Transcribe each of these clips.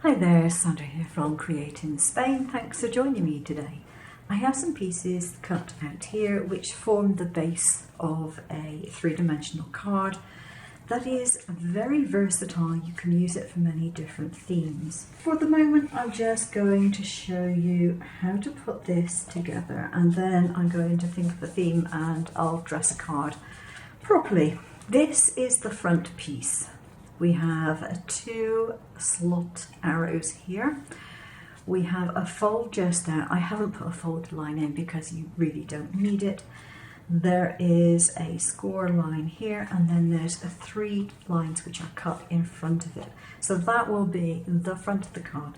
Hi there, Sandra here from Creating Spain. Thanks for joining me today. I have some pieces cut out here which form the base of a three-dimensional card that is very versatile. You can use it for many different themes. For the moment, I'm just going to show you how to put this together, and then I'm going to think of the theme and I'll dress a card properly. This is the front piece. We have two slot arrows here. We have a fold just there. I haven't put a folded line in because you really don't need it. There is a score line here, and then there's three lines which are cut in front of it. So that will be the front of the card.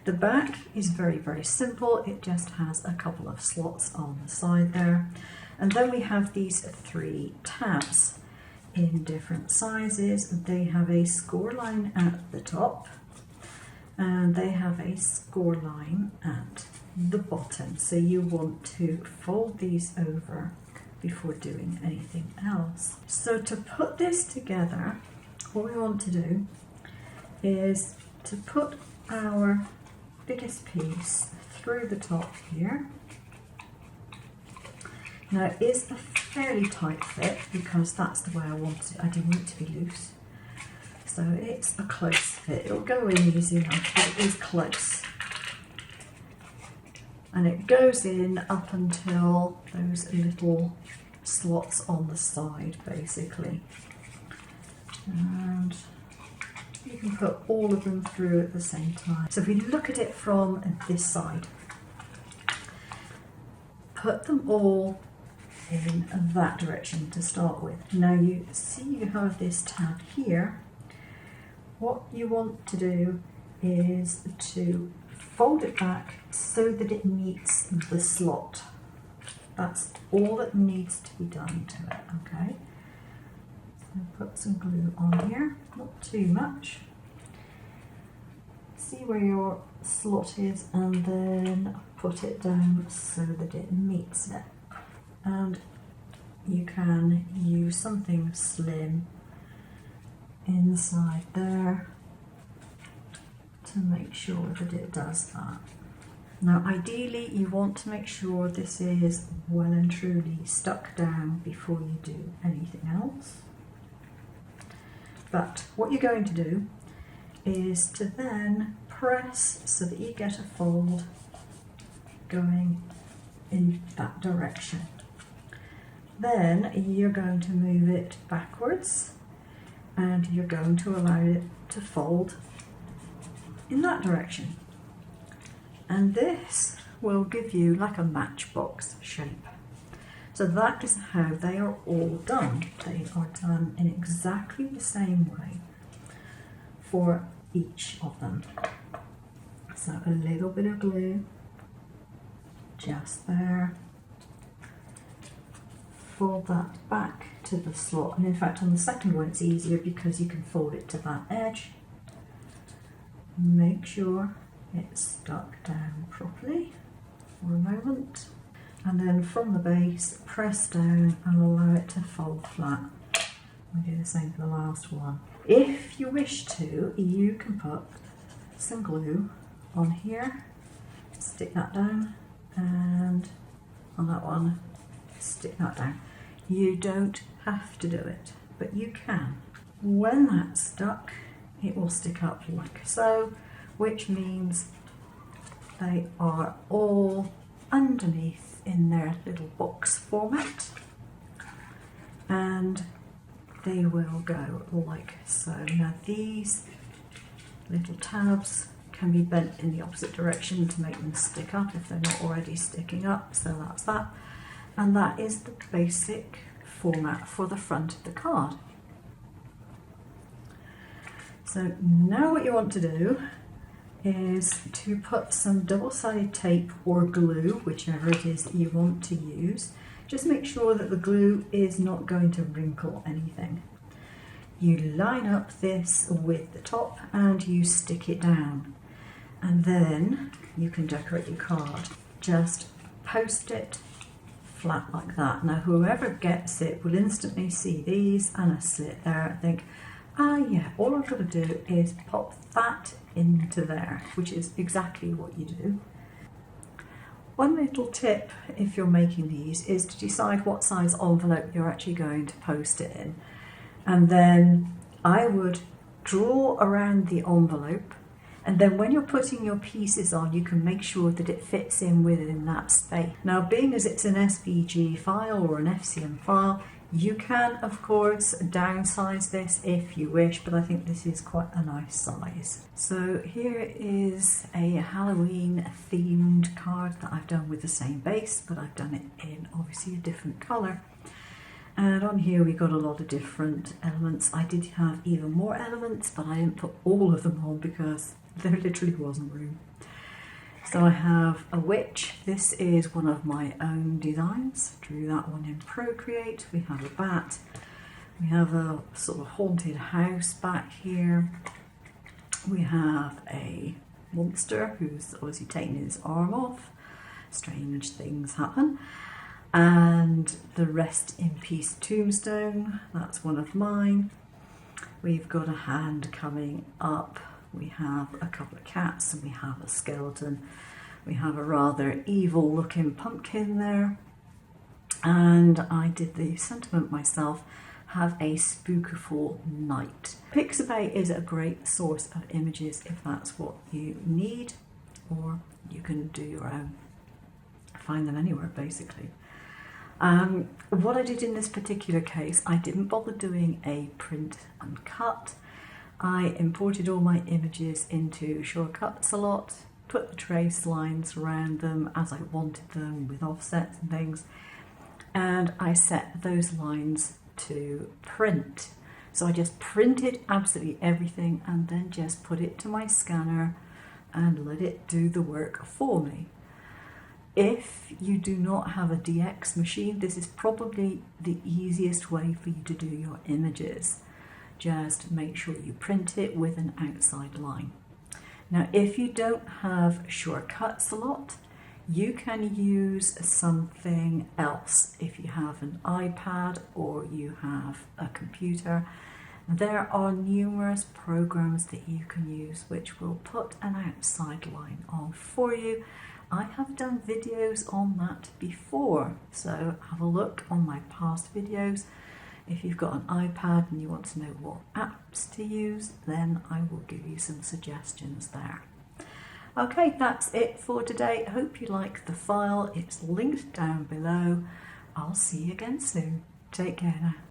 The back is very, very simple. It just has a couple of slots on the side there. And then we have these three tabs in different sizes. They have a score line at the top and they have a score line at the bottom. So you want to fold these over before doing anything else. So to put this together, what we want to do is to put our biggest piece through the top here. Now it is a fairly tight fit because that's the way I want it. I don't want it to be loose. So it's a close fit. It'll go in easy enough, but it is close. And it goes in up until those little slots on the side, basically. And you can put all of them through at the same time. So if we look at it from this side, put them all in that direction to start with. Now you see you have this tab here. What you want to do is to fold it back so that it meets the slot. That's all that needs to be done to it, okay? So put some glue on here, not too much. See where your slot is and then put it down so that it meets it. And you can use something slim inside there to make sure that it does that. Now ideally you want to make sure this is well and truly stuck down before you do anything else. But what you're going to do is to then press so that you get a fold going in that direction. Then you're going to move it backwards and you're going to allow it to fold in that direction. And this will give you like a matchbox shape. So that is how they are all done. They are done in exactly the same way for each of them. So a little bit of glue just there. Fold that back to the slot, and in fact on the second one it's easier because you can fold it to that edge. Make sure it's stuck down properly for a moment, and then from the base press down and allow it to fold flat. We do the same for the last one. If you wish to, you can put some glue on here, stick that down, and on that one stick that down. You don't have to do it, but you can. When that's stuck, it will stick up like so, which means they are all underneath in their little box format, and they will go like so. Now these little tabs can be bent in the opposite direction to make them stick up if they're not already sticking up, so that's that. And that is the basic format for the front of the card. So now what you want to do is to put some double-sided tape or glue, whichever it is that you want to use. Just make sure that the glue is not going to wrinkle anything. You line up this with the top and you stick it down. And then you can decorate your card. Just post it flat like that. Now whoever gets it will instantly see these and a slit there and think, Yeah, all I've got to do is pop that into there, which is exactly what you do. One little tip if you're making these is to decide what size envelope you're actually going to post it in. And then I would draw around the envelope, and then when you're putting your pieces on, you can make sure that it fits in within that space. Now, being as it's an SVG file or an FCM file, you can, of course, downsize this if you wish, but I think this is quite a nice size. So here is a Halloween themed card that I've done with the same base, but I've done it in obviously a different colour. And on here we got a lot of different elements. I did have even more elements, but I didn't put all of them on because there literally wasn't room. So I have a witch. This is one of my own designs. Drew that one in Procreate. We have a bat. We have a sort of haunted house back here. We have a monster who's obviously taking his arm off. Strange things happen. And the Rest in Peace tombstone, that's one of mine. We've got a hand coming up. We have a couple of cats and we have a skeleton. We have a rather evil looking pumpkin there. And I did the sentiment myself, have a spookful night. Pixabay is a great source of images if that's what you need, or you can do your own. Find them anywhere basically. What I did in this particular case, I didn't bother doing a print and cut. I imported all my images into Shortcuts a lot, put the trace lines around them as I wanted them with offsets and things, and I set those lines to print. So I just printed absolutely everything and then just put it to my scanner and let it do the work for me. If you do not have a DX machine, this is probably the easiest way for you to do your images. Just make sure you print it with an outside line. Now, if you don't have Shortcuts a lot, you can use something else. If you have an iPad or you have a computer, there are numerous programs that you can use which will put an outside line on for you. I have done videos on that before, so have a look on my past videos. If you've got an iPad and you want to know what apps to use, then I will give you some suggestions there. Okay, that's it for today. Hope you like the file. It's linked down below. I'll see you again soon. Take care now.